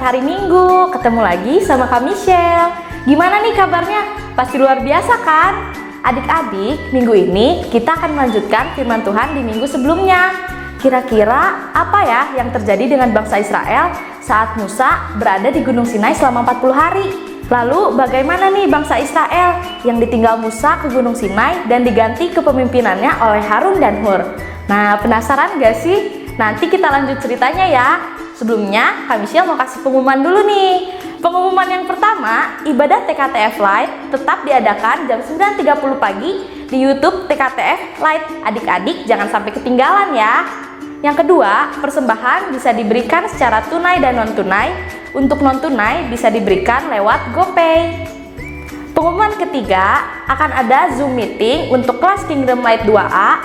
hari Minggu, ketemu lagi sama Kak Michelle. Gimana nih kabarnya? Pasti luar biasa kan? Adik-adik, minggu ini kita akan melanjutkan firman Tuhan di minggu sebelumnya. Kira-kira apa ya yang terjadi dengan bangsa Israel saat Musa berada di Gunung Sinai selama 40 hari? Lalu bagaimana nih bangsa Israel yang ditinggal Musa ke Gunung Sinai dan diganti kepemimpinannya oleh Harun dan Hur? Nah, penasaran gak sih? Nanti kita lanjut ceritanya ya. Sebelumnya, Kak Michelle mau kasih pengumuman dulu nih. Pengumuman yang pertama, ibadah TKTF Live tetap diadakan jam 9.30 pagi di YouTube TKTF Live. Adik-adik jangan sampai ketinggalan ya. Yang kedua, persembahan bisa diberikan secara tunai dan non-tunai. Untuk non-tunai bisa diberikan lewat GoPay. Pengumuman ketiga, akan ada Zoom meeting untuk kelas Kingdom Light 2A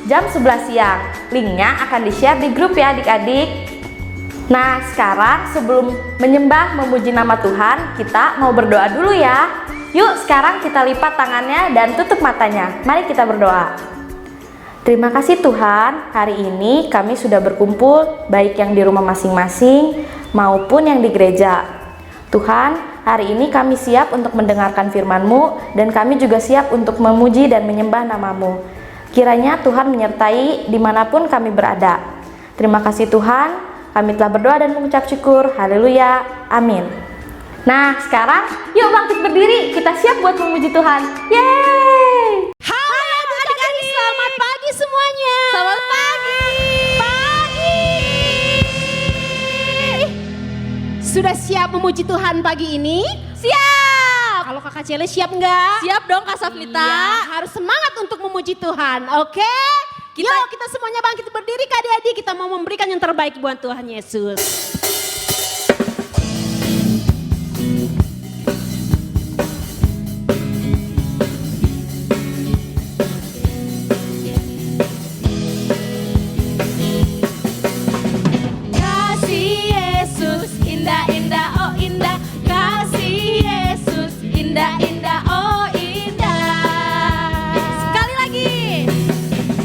jam 11 siang. Linknya akan di-share di grup ya adik-adik. Nah, sekarang sebelum menyembah memuji nama Tuhan, kita mau berdoa dulu ya. Yuk, sekarang kita lipat tangannya dan tutup matanya. Mari kita berdoa. Terima kasih Tuhan, hari ini kami sudah berkumpul, baik yang di rumah masing-masing maupun yang di gereja. Tuhan, hari ini kami siap untuk mendengarkan firman-Mu dan kami juga siap untuk memuji dan menyembah nama-Mu. Kiranya Tuhan menyertai dimanapun kami berada. Terima kasih Tuhan. Kami telah berdoa dan mengucap syukur. Haleluya. Amin. Nah, sekarang yuk bangkit berdiri. Kita siap buat memuji Tuhan. Yeay! Halo adik-adik, selamat pagi semuanya. Selamat pagi. Pagi. Sudah siap memuji Tuhan pagi ini? Siap! Kalau Kakak Cele siap enggak? Siap dong Kak Safnita. Iya, harus semangat untuk memuji Tuhan. Oke? Yuk kita semuanya bangkit berdiri Kak adik-adik, kita mau memberikan yang terbaik buat Tuhan Yesus. Kasih Yesus indah-indah, oh indah. Kasih Yesus indah-indah, oh indah. Sekali lagi.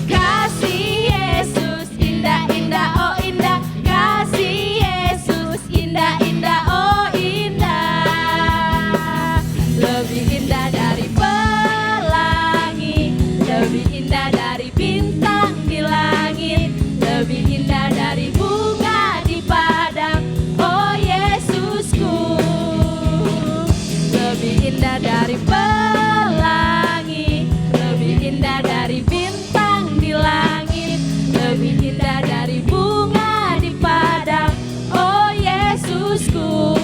Kasih Yesus indah-indah, oh indah. Kasih Yesus indah-indah, oh indah. Lebih indah dari pelangi, lebih indah dari bintang di langit, lebih indah dari bunga di padang, oh Yesusku. Lebih indah dari pelangi, lebih indah dari bintang di langit, lebih indah dari bunga di padang, oh Yesusku.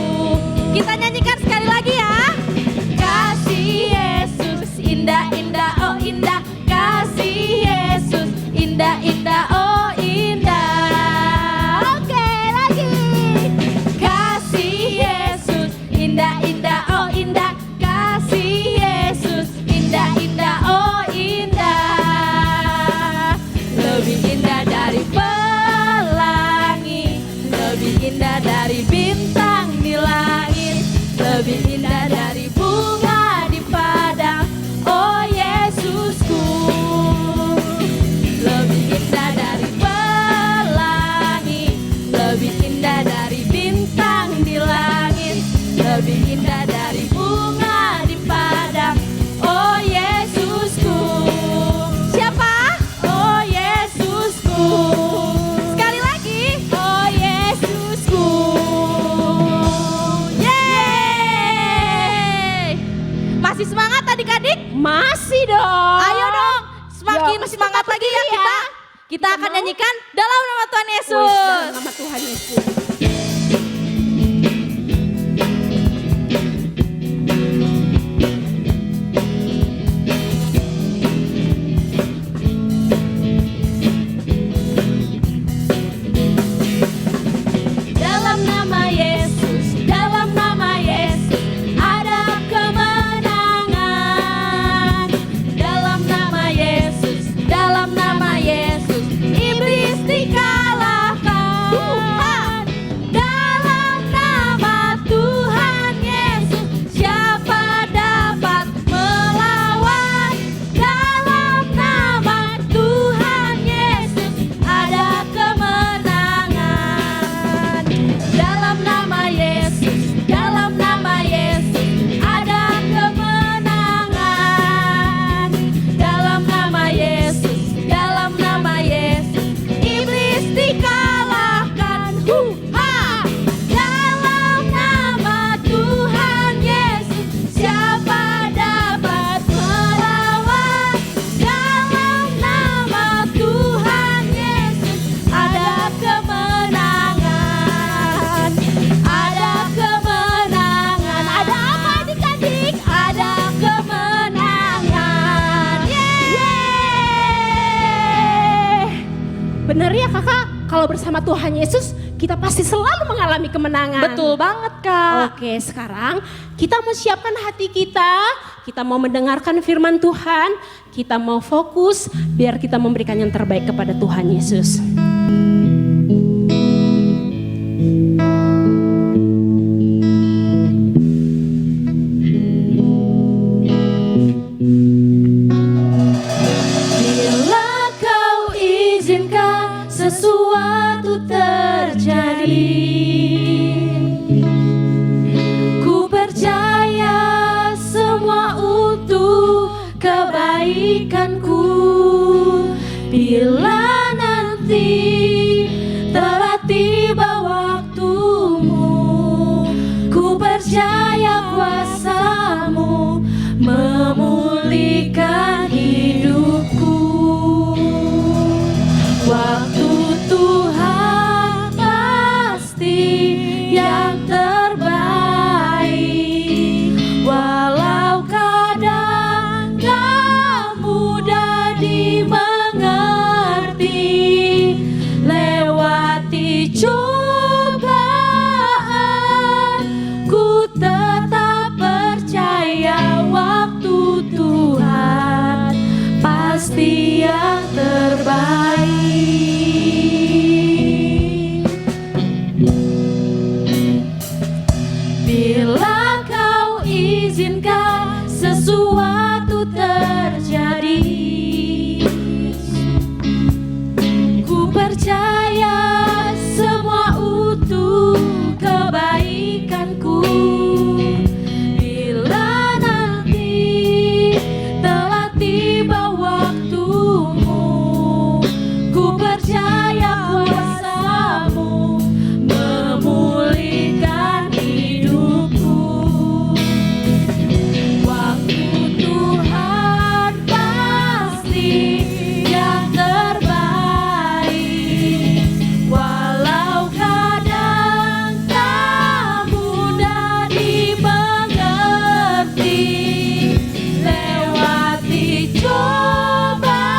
Kita nyanyikan sekali lagi ya. Kasih Yesus indah-indah, oh indah. Kasih Yesus indah-indah, oh indah. Oke, lagi. Kasih Yesus indah-indah, oh indah. Kasih Yesus indah-indah, oh indah. Lebih indah dari pelangi, lebih indah dari bintang di langit, lebih indah dari bunga di padang, oh Yesusku. Lebih indah dari pelangi, lebih indah dari bintang di langit, lebih indah dari bunga di padang, oh Yesusku. Siapa? Oh Yesusku. Sekali lagi, oh Yesusku. Yeay! Masih semangat adik-adik? Masih dong. Ayo dong, semakin Yuk, masih semangat tetap lagi ya berdiri kita. ya. Kita akan mau? nyanyikan dalam nama Tuhan Dalam Yesus. nama Tuhan Yesus. Dalam nama Yesus, dalam nama Yesus ada kemenangan. Dalam nama Yesus, dalam nama Yesus iblis dikalahkan. kalau bersama Tuhan Yesus kita pasti selalu mengalami kemenangan. Betul banget Kak. Oke, sekarang kita mau siapkan hati kita mau mendengarkan firman Tuhan, kita mau fokus biar kita memberikan yang terbaik kepada Tuhan Yesus. Sesuatu terjadi, ku percaya semua untuk kebaikanku. Bila nanti telah tiba waktumu, ku percaya kuasa-Mu memulihkan hidupku. Waktu Tuhan pasti yang terbaik, walau kadang tak mudah dimengerti. Lewati cobaan, ku tetap percaya waktu Tuhan pasti yang terbaik. Bila Kau izinkan sesuatu terjadi, ku percaya semua untuk kebaikanku. Bila nanti telah tiba waktumu, ku percaya kuasa-Mu memulihkan hidupku. Waktu Tuhan pasti yang terbaik, walau kadang tak mudah dimengerti. Lewati cobaan,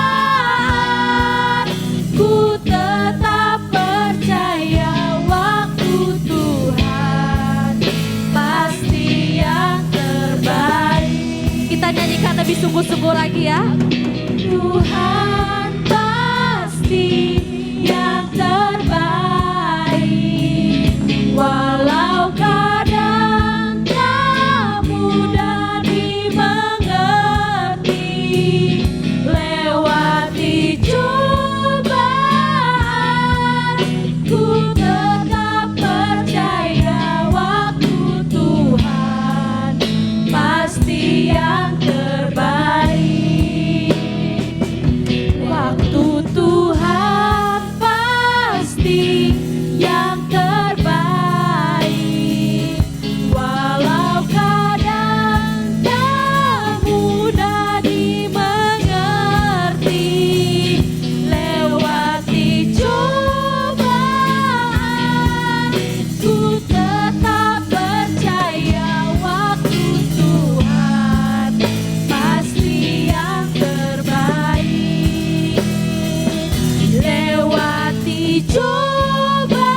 ku tetap percaya waktu Tuhan pasti yang terbaik. Kita nyanyikan lebih sungguh-sungguh lagi ya. Tuhan pasti yang terbaik, walau kadang tak mudah dimengerti. Lewati cobaan, ku tetap percaya waktu Tuhan pasti yang terbaik. Waktu Tuhan pasti yang terbaik, walau kadang tak mudah dimengerti. Lewati cobaan, ku tetap percaya waktu Tuhan pasti yang terbaik. Lewati cobaan,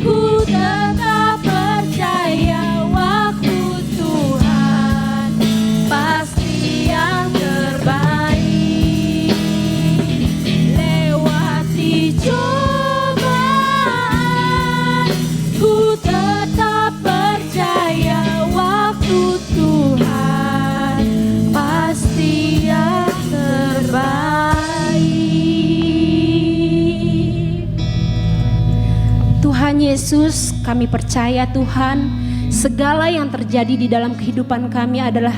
ku tetap percaya waktu Tuhan pasti yang terbaik. Lewati cobaan, ku tetap percaya waktu Tuhan pasti yang terbaik. Tuhan Yesus, kami percaya Tuhan, segala yang terjadi di dalam kehidupan kami adalah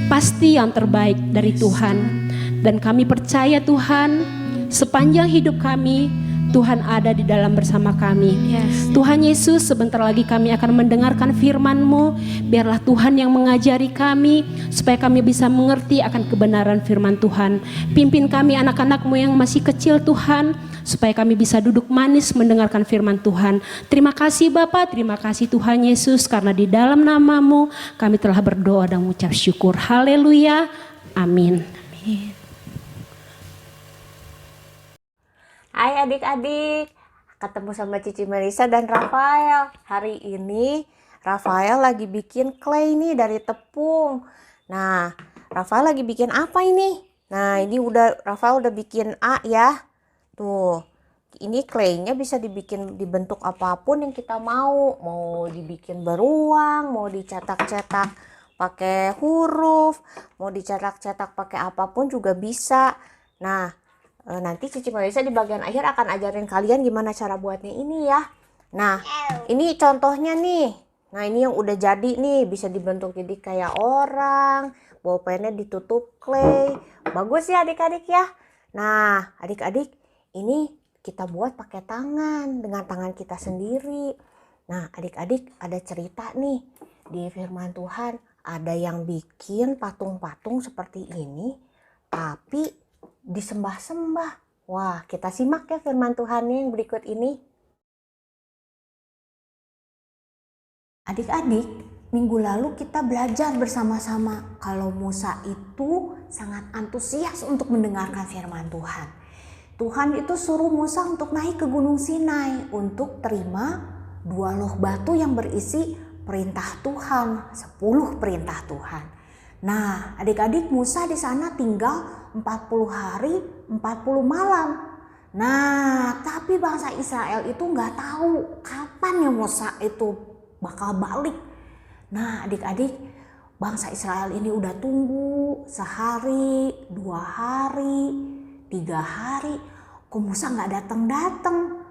pasti yang terbaik dari Tuhan. Dan kami percaya Tuhan, sepanjang hidup kami, Tuhan ada di dalam bersama kami. Yes. Tuhan Yesus, sebentar lagi kami akan mendengarkan firman-Mu. Biarlah Tuhan yang mengajari kami, supaya kami bisa mengerti akan kebenaran firman Tuhan. Pimpin kami anak-anak-Mu yang masih kecil Tuhan, supaya kami bisa duduk manis mendengarkan firman Tuhan. Terima kasih Bapa, terima kasih Tuhan Yesus, karena di dalam nama-Mu kami telah berdoa dan mengucap syukur. Haleluya, amin. Hai adik-adik, ketemu sama Cici Marisa dan Rafael. Hari ini Rafael lagi bikin clay nih dari tepung. Nah, Rafael lagi bikin apa ini? Nah, ini Rafael udah bikin A ya. Tuh, ini claynya bisa dibentuk apapun yang kita mau. Mau dibikin beruang, mau dicetak-cetak pakai huruf, mau dicetak-cetak pakai apapun juga bisa. Nah, nanti Cici Marisa di bagian akhir akan ajarin kalian gimana cara buatnya ini ya. Nah, ini contohnya nih. Nah, ini yang udah jadi nih, bisa dibentuk jadi kayak orang. Bolpennya ditutup clay. Bagus ya adik-adik ya. Nah, adik-adik, ini kita buat pakai tangan, dengan tangan kita sendiri. Nah, adik-adik ada cerita nih di firman Tuhan. Ada yang bikin patung-patung seperti ini, tapi disembah-sembah. Wah, kita simak ya firman Tuhannya yang berikut ini. Adik-adik, minggu lalu kita belajar bersama-sama kalau Musa itu sangat antusias untuk mendengarkan firman Tuhan. Tuhan itu suruh Musa untuk naik ke Gunung Sinai untuk terima 2 loh batu yang berisi perintah Tuhan, 10 perintah Tuhan. Nah, adik-adik, Musa di sana tinggal 40 hari, 40 malam. Nah, tapi bangsa Israel itu nggak tahu kapan ya Musa itu bakal balik. Nah, adik-adik, bangsa Israel ini udah tunggu sehari, 2 hari, 3 hari. Kok Musa nggak datang-datang?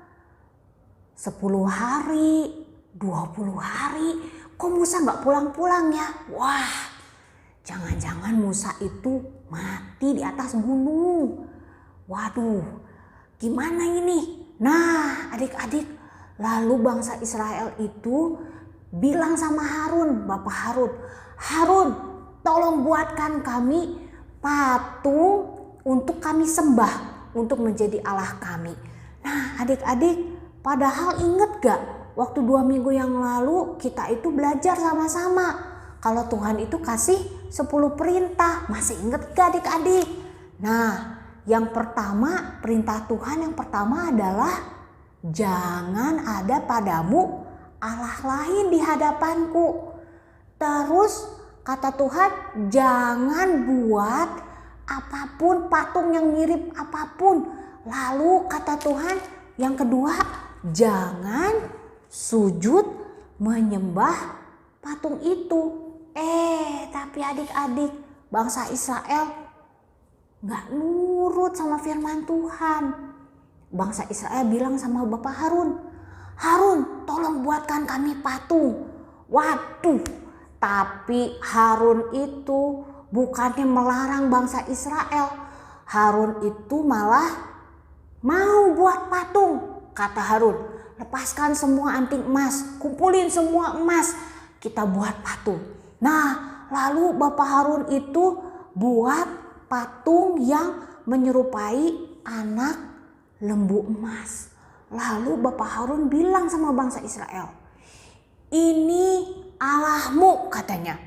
10 hari, 20 hari, kok Musa nggak pulang-pulang ya? Wah, jangan-jangan Musa itu mati di atas gunung. Waduh, gimana ini? Nah, adik-adik, lalu bangsa Israel itu bilang sama Harun, Bapak Harun, Harun, tolong buatkan kami patung untuk kami sembah, untuk menjadi Allah kami. Nah, adik-adik, padahal inget gak? Waktu 2 minggu yang lalu kita itu belajar sama-sama kalau Tuhan itu kasih 10 perintah. Masih inget gak adik-adik? Nah, yang pertama, perintah Tuhan yang pertama adalah jangan ada padamu Allah lain di hadapanku. Terus kata Tuhan, jangan buat apapun, patung yang mirip apapun. Lalu kata Tuhan yang kedua, jangan sujud menyembah patung itu. Tapi adik-adik, bangsa Israel gak nurut sama firman Tuhan. Bangsa Israel bilang sama Bapak Harun, Harun, tolong buatkan kami patung. Waduh, tapi Harun itu bukannya melarang bangsa Israel. Harun itu malah mau buat patung. Kata Harun, lepaskan semua anting emas, kumpulin semua emas, kita buat patung. Nah, lalu Bapak Harun itu buat patung yang menyerupai anak lembu emas. Lalu Bapak Harun bilang sama bangsa Israel, ini Allahmu katanya.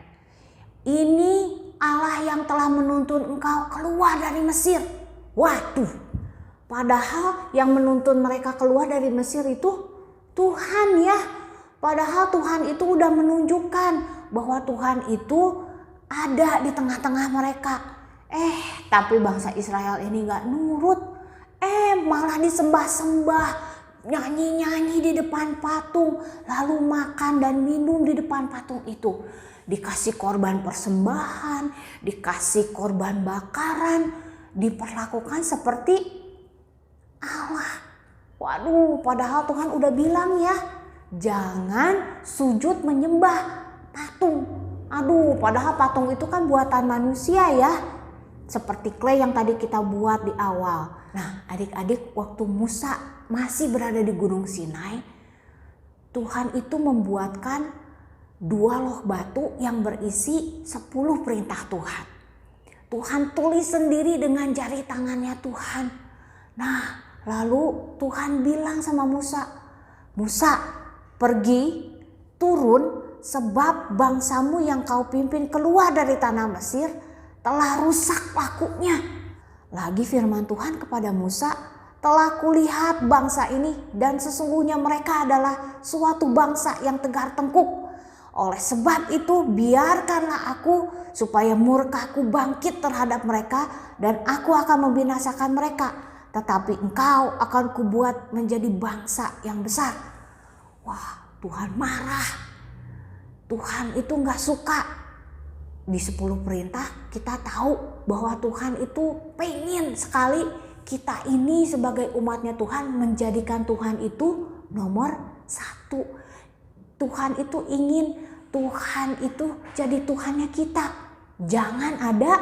Ini Allah yang telah menuntun engkau keluar dari Mesir. Waduh, padahal yang menuntun mereka keluar dari Mesir itu Tuhan ya. Padahal Tuhan itu udah menunjukkan bahwa Tuhan itu ada di tengah-tengah mereka. Tapi bangsa Israel ini gak nurut. Malah disembah-sembah, nyanyi-nyanyi di depan patung, lalu makan dan minum di depan patung itu. Dikasih korban persembahan, dikasih korban bakaran, diperlakukan seperti Allah. Waduh, padahal Tuhan udah bilang ya, jangan sujud menyembah patung. Aduh, padahal patung itu kan buatan manusia ya. Seperti clay yang tadi kita buat di awal. Nah, adik-adik, waktu Musa masih berada di Gunung Sinai, Tuhan itu membuatkan 2 loh batu yang berisi 10 perintah Tuhan. Tuhan tulis sendiri dengan jari tangannya Tuhan. Nah, lalu Tuhan bilang sama Musa, Musa, pergi, turun, sebab bangsamu yang kau pimpin keluar dari tanah Mesir telah rusak lakunya. Lagi firman Tuhan kepada Musa, telah kulihat bangsa ini dan sesungguhnya mereka adalah suatu bangsa yang tegar tengkuk. Oleh sebab itu biarkanlah aku supaya murkaku bangkit terhadap mereka dan aku akan membinasakan mereka. Tetapi engkau akan kubuat menjadi bangsa yang besar. Wah, Tuhan marah. Tuhan itu gak suka. Di 10 perintah kita tahu bahwa Tuhan itu pengen sekali kita ini sebagai umatnya Tuhan menjadikan Tuhan itu nomor 1. Tuhan itu ingin Tuhan itu jadi Tuhannya kita. Jangan ada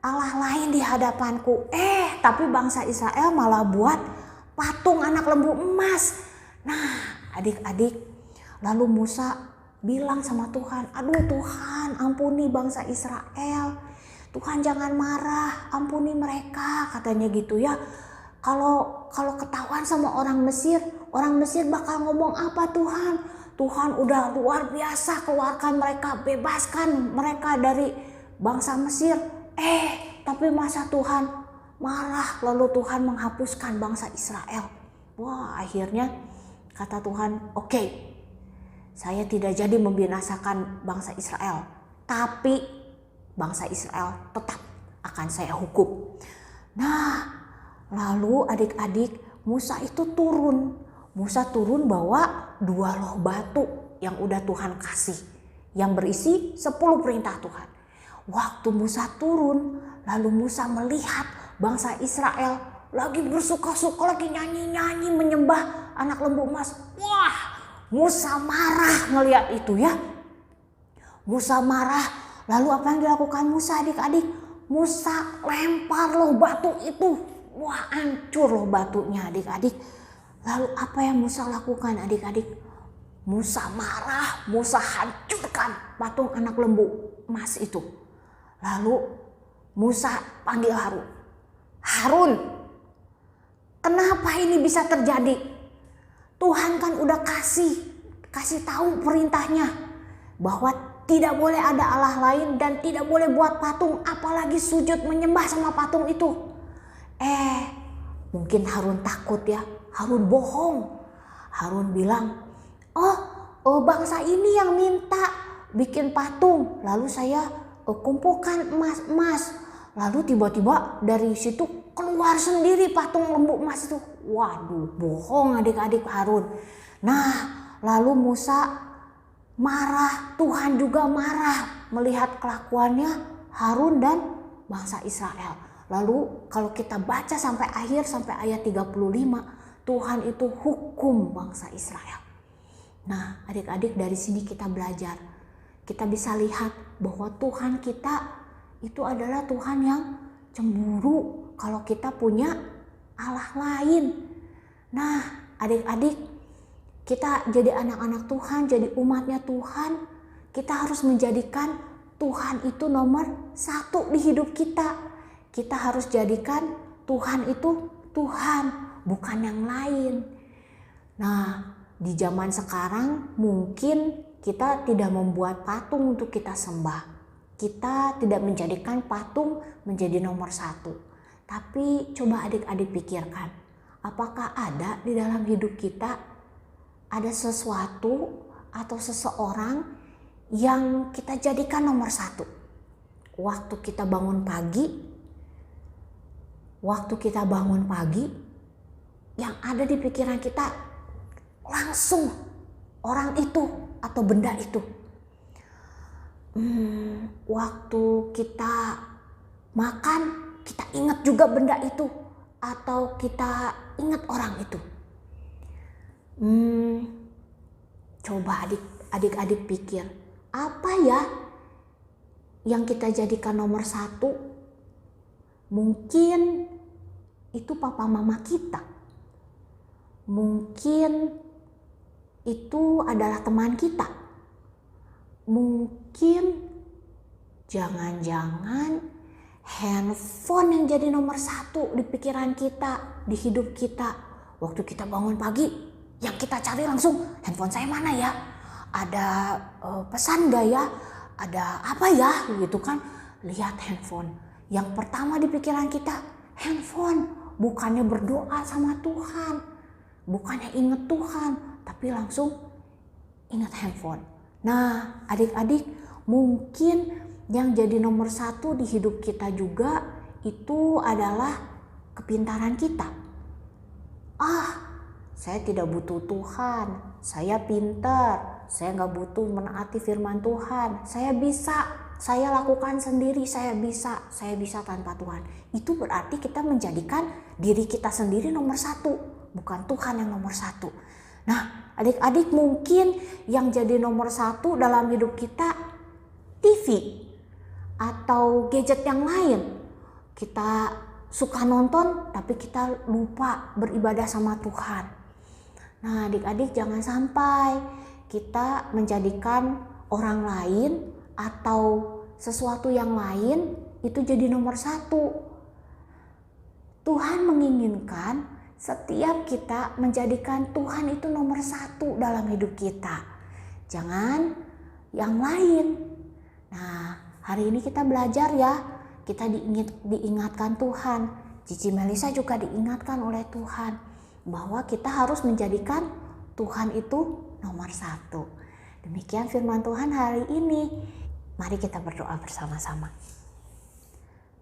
Allah lain di hadapanku. Tapi bangsa Israel malah buat patung anak lembu emas. Nah, adik-adik, lalu Musa bilang sama Tuhan, aduh Tuhan, ampuni bangsa Israel. Tuhan jangan marah, ampuni mereka, katanya gitu ya. Kalau ketahuan sama orang Mesir bakal ngomong apa Tuhan? Tuhan udah luar biasa keluarkan mereka, bebaskan mereka dari bangsa Mesir. Tapi masa Tuhan marah lalu Tuhan menghapuskan bangsa Israel. Wah, akhirnya kata Tuhan, oke, saya tidak jadi membinasakan bangsa Israel, tapi bangsa Israel tetap akan saya hukum. Nah, lalu adik-adik, Musa itu turun. Musa turun bawa 2 loh batu yang udah Tuhan kasih, yang berisi 10 perintah Tuhan. Waktu Musa turun, lalu Musa melihat bangsa Israel lagi bersuka-suka, lagi nyanyi-nyanyi menyembah anak lembu emas. Wah, Musa marah ngelihat itu ya. Musa marah. Lalu apa yang dilakukan Musa, adik-adik? Musa lempar loh batu itu. Wah, hancur loh batunya, adik-adik. Lalu apa yang Musa lakukan, adik-adik? Musa marah, Musa hancurkan patung anak lembu emas itu. Lalu Musa panggil Harun. Harun, kenapa ini bisa terjadi? Tuhan kan udah kasih tahu perintahnya bahwa tidak boleh ada Allah lain dan tidak boleh buat patung, apalagi sujud menyembah sama patung itu. Mungkin Harun takut ya. Harun bohong. Harun bilang, bangsa ini yang minta bikin patung, lalu saya kumpulkan emas-emas. Lalu tiba-tiba dari situ keluar sendiri patung lembu emas itu. Waduh, bohong adik-adik Harun. Nah, lalu Musa marah, Tuhan juga marah melihat kelakuannya Harun dan bangsa Israel. Lalu kalau kita baca sampai akhir, sampai ayat 35, Tuhan itu hukum bangsa Israel. Nah, adik-adik, dari sini kita belajar. Kita bisa lihat bahwa Tuhan kita itu adalah Tuhan yang cemburu kalau kita punya Allah lain. Nah, adik-adik, kita jadi anak-anak Tuhan, jadi umatnya Tuhan, kita harus menjadikan Tuhan itu nomor 1 di hidup kita. Kita harus jadikan Tuhan itu Tuhan, bukan yang lain. Nah, di zaman sekarang mungkin kita tidak membuat patung untuk kita sembah. Kita tidak menjadikan patung menjadi nomor 1. Tapi coba adik-adik pikirkan, apakah ada di dalam hidup kita ada sesuatu atau seseorang yang kita jadikan nomor 1? Waktu kita bangun pagi, yang ada di pikiran kita langsung orang itu atau benda itu. Waktu kita makan, kita ingat juga benda itu atau kita ingat orang itu. Coba adik-adik pikir, apa ya yang kita jadikan nomor 1? Mungkin itu papa mama kita. Mungkin itu adalah teman kita. Mungkin jangan-jangan handphone yang jadi nomor 1 di pikiran kita, di hidup kita. Waktu kita bangun pagi, yang kita cari langsung, handphone saya mana ya? Ada pesan gak ya? Ada apa ya? Gitu kan, lihat handphone. Yang pertama di pikiran kita, handphone. bukannya berdoa sama Tuhan, bukannya ingat Tuhan, tapi langsung ingat handphone. Nah, adik-adik, mungkin yang jadi nomor satu di hidup kita juga itu adalah kepintaran kita. Saya tidak butuh Tuhan, saya pintar, saya nggak butuh menaati firman Tuhan, saya bisa, saya lakukan sendiri, saya bisa tanpa Tuhan. Itu berarti kita menjadikan diri kita sendiri nomor satu, bukan Tuhan yang nomor satu. Nah, adik-adik, mungkin yang jadi nomor satu dalam hidup kita TV atau gadget yang lain. Kita suka nonton tapi kita lupa beribadah sama Tuhan. Nah, adik-adik, jangan sampai kita menjadikan orang lain atau sesuatu yang lain itu jadi nomor satu. Tuhan menginginkan setiap kita menjadikan Tuhan itu nomor satu dalam hidup kita. Jangan yang lain. Nah, hari ini kita belajar ya. Kita diingatkan Tuhan. Cici Melisa juga diingatkan oleh Tuhan bahwa kita harus menjadikan Tuhan itu nomor satu. Demikian firman Tuhan hari ini. Mari kita berdoa bersama-sama.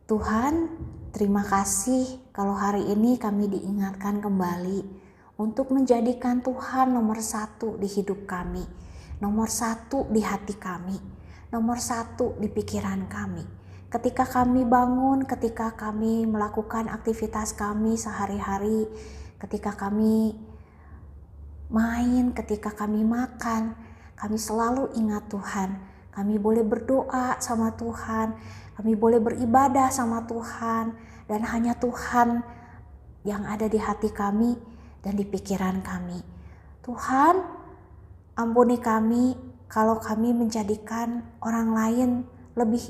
Tuhan, terima kasih kalau hari ini kami diingatkan kembali untuk menjadikan Tuhan nomor satu di hidup kami, nomor satu di hati kami, nomor satu di pikiran kami. Ketika kami bangun, ketika kami melakukan aktivitas kami sehari-hari, ketika kami main, ketika kami makan, kami selalu ingat Tuhan. Kami boleh berdoa sama Tuhan, kami boleh beribadah sama Tuhan, dan hanya Tuhan yang ada di hati kami dan di pikiran kami. Tuhan, ampuni kami kalau kami menjadikan orang lain lebih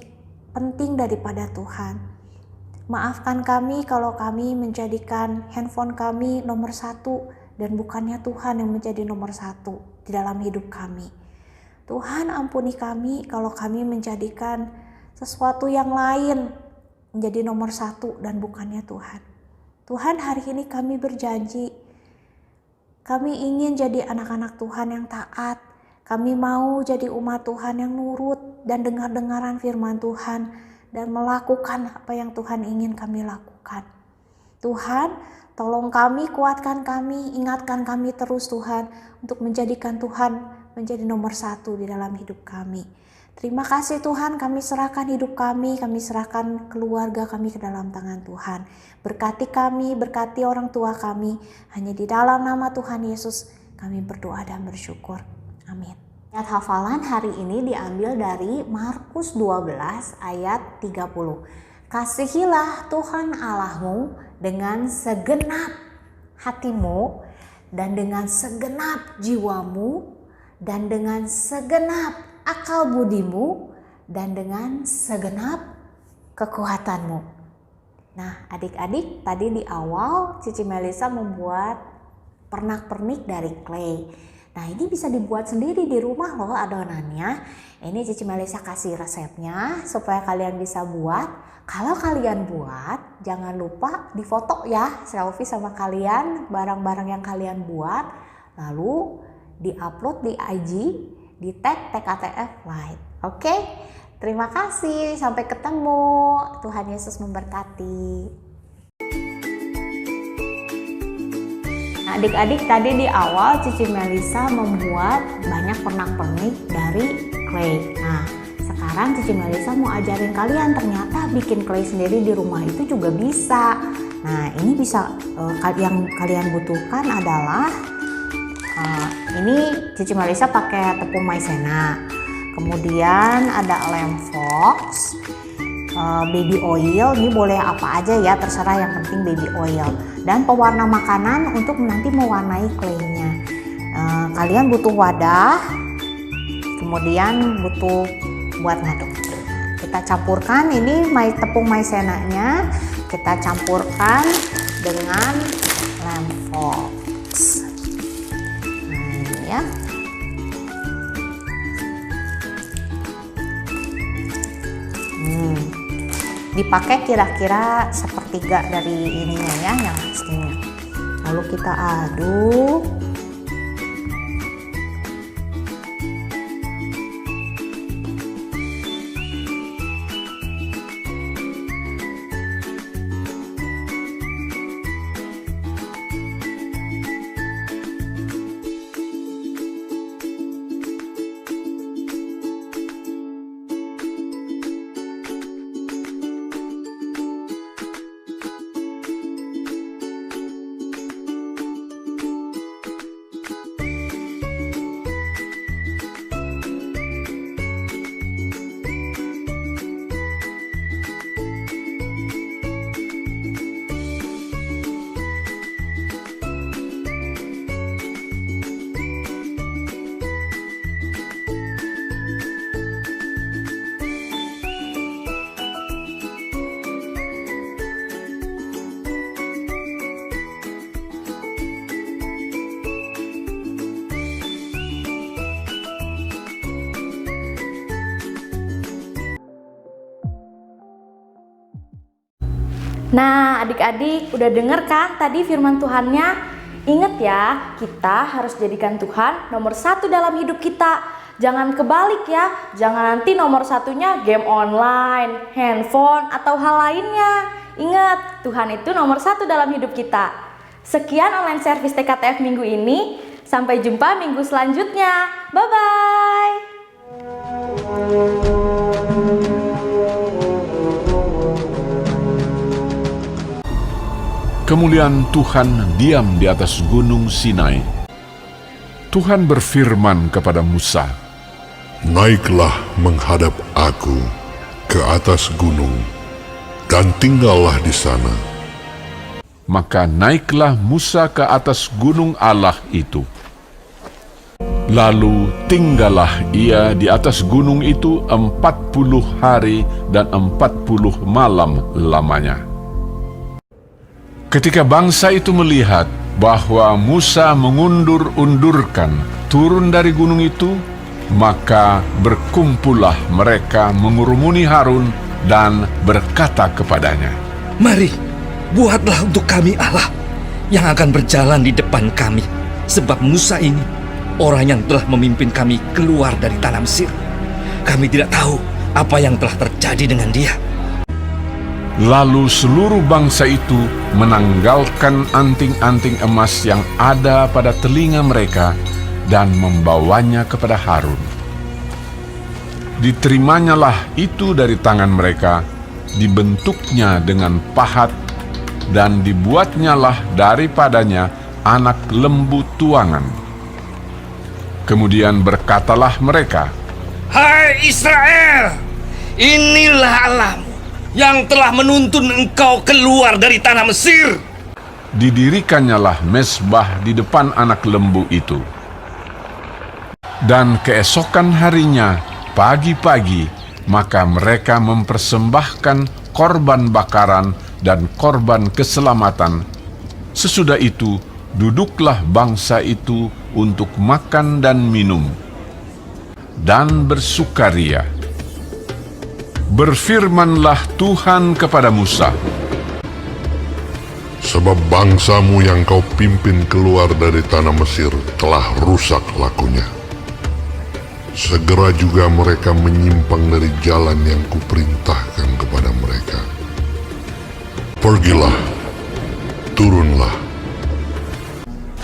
penting daripada Tuhan. Maafkan kami kalau kami menjadikan handphone kami nomor satu dan bukannya Tuhan yang menjadi nomor satu di dalam hidup kami. Tuhan, ampuni kami kalau kami menjadikan sesuatu yang lain menjadi nomor satu dan bukannya Tuhan. Tuhan, hari ini kami berjanji, kami ingin jadi anak-anak Tuhan yang taat. Kami mau jadi umat Tuhan yang nurut dan dengar-dengaran firman Tuhan dan melakukan apa yang Tuhan ingin kami lakukan. Tuhan, tolong kami, kuatkan kami, ingatkan kami terus Tuhan untuk menjadikan Tuhan menjadi nomor satu di dalam hidup kami. Terima kasih Tuhan, kami serahkan hidup kami serahkan keluarga kami ke dalam tangan Tuhan. Berkati kami, berkati orang tua kami. Hanya di dalam nama Tuhan Yesus kami berdoa dan bersyukur. Amin. Ayat hafalan hari ini diambil dari Markus 12 ayat 30. Kasihilah Tuhan Allahmu dengan segenap hatimu dan dengan segenap jiwamu dan dengan segenap akal budimu dan dengan segenap kekuatanmu. Nah, adik-adik, tadi di awal Cici Melisa membuat pernak-pernik dari clay. Nah, ini bisa dibuat sendiri di rumah loh adonannya. Ini Cici Melisa kasih resepnya supaya kalian bisa buat. Kalau kalian buat, jangan lupa difoto ya, selfie sama kalian, barang-barang yang kalian buat. Lalu di-upload di IG, di tag TKTF Light. Oke? Terima kasih, sampai ketemu. Tuhan Yesus memberkati. Nah, adik-adik, tadi di awal Cici Melisa membuat banyak pernak-pernik dari clay. Nah, sekarang Cici Melisa mau ajarin kalian ternyata bikin clay sendiri di rumah itu juga bisa. Nah, ini bisa yang kalian butuhkan adalah ini Cici Melisa pakai tepung maizena. Kemudian ada lem fox, baby oil, ini boleh apa aja ya, terserah, yang penting baby oil. Dan pewarna makanan untuk nanti mewarnai claynya. Kalian butuh wadah, kemudian butuh buat ngaduk. Kita campurkan ini tepung maizenanya, kita campurkan dengan lem fox. Nah, ini ya. dipakai kira-kira sepertiga dari ininya ya, yang aslinya. Lalu kita aduk. Nah, adik-adik udah denger kan tadi firman Tuhannya? Ingat ya, kita harus jadikan Tuhan nomor 1 dalam hidup kita. Jangan kebalik ya, jangan nanti nomor 1-nya game online, handphone, atau hal lainnya. Ingat, Tuhan itu nomor 1 dalam hidup kita. Sekian online service TKTF minggu ini. Sampai jumpa minggu selanjutnya. Bye-bye. Kemuliaan Tuhan diam di atas gunung Sinai. Tuhan berfirman kepada Musa, "Naiklah menghadap aku ke atas gunung, dan tinggallah di sana." Maka naiklah Musa ke atas gunung Allah itu. Lalu tinggallah ia di atas gunung itu 40 hari dan 40 malam lamanya. Ketika bangsa itu melihat bahwa Musa mengundur-undurkan turun dari gunung itu, maka berkumpullah mereka mengurumuni Harun dan berkata kepadanya, "Mari, buatlah untuk kami Allah yang akan berjalan di depan kami, sebab Musa ini orang yang telah memimpin kami keluar dari tanah Mesir. Kami tidak tahu apa yang telah terjadi dengan dia." Lalu seluruh bangsa itu menanggalkan anting-anting emas yang ada pada telinga mereka dan membawanya kepada Harun. Diterimanya itu dari tangan mereka, dibentuknya dengan pahat, dan dibuatnyalah daripadanya anak lembu tuangan. Kemudian berkatalah mereka, "Hai Israel, inilah Allahmu yang telah menuntun engkau keluar dari tanah Mesir." Didirikannya mezbah di depan anak lembu itu. Dan keesokan harinya, pagi-pagi, maka mereka mempersembahkan korban bakaran dan korban keselamatan. Sesudah itu, duduklah bangsa itu untuk makan dan minum, dan bersukaria. Berfirmanlah Tuhan kepada Musa, Sebab bangsamu yang kau pimpin keluar dari tanah Mesir telah rusak lakunya. Segera juga mereka menyimpang dari jalan yang kuperintahkan kepada mereka. Pergilah, turunlah."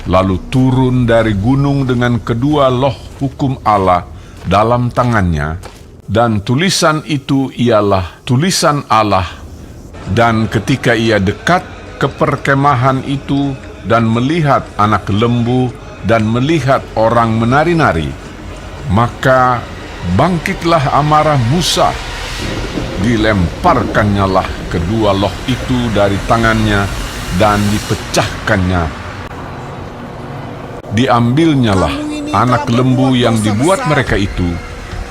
Lalu turun dari gunung dengan kedua loh hukum Allah dalam tangannya, dan tulisan itu ialah tulisan Allah. Dan ketika ia dekat ke perkemahan itu dan melihat anak lembu dan melihat orang menari-nari, maka bangkitlah amarah Musa. Dilemparkannyalah kedua loh itu dari tangannya dan dipecahkannya. Diambilnyalah anak lembu yang dibuat mereka itu,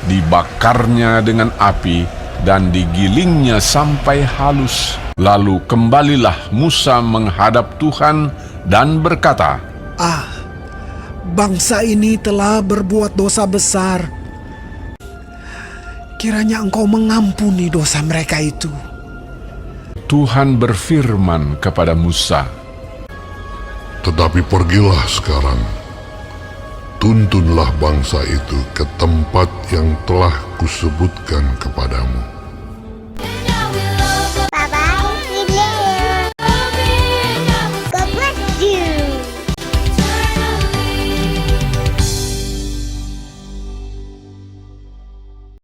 dibakarnya dengan api dan digilingnya sampai halus. Lalu kembalilah Musa menghadap Tuhan dan berkata, Bangsa ini telah berbuat dosa besar. Kiranya Engkau mengampuni dosa mereka itu. Tuhan berfirman kepada Musa, Tetapi pergilah sekarang, tuntunlah bangsa itu ke tempat yang telah kusebutkan kepadamu.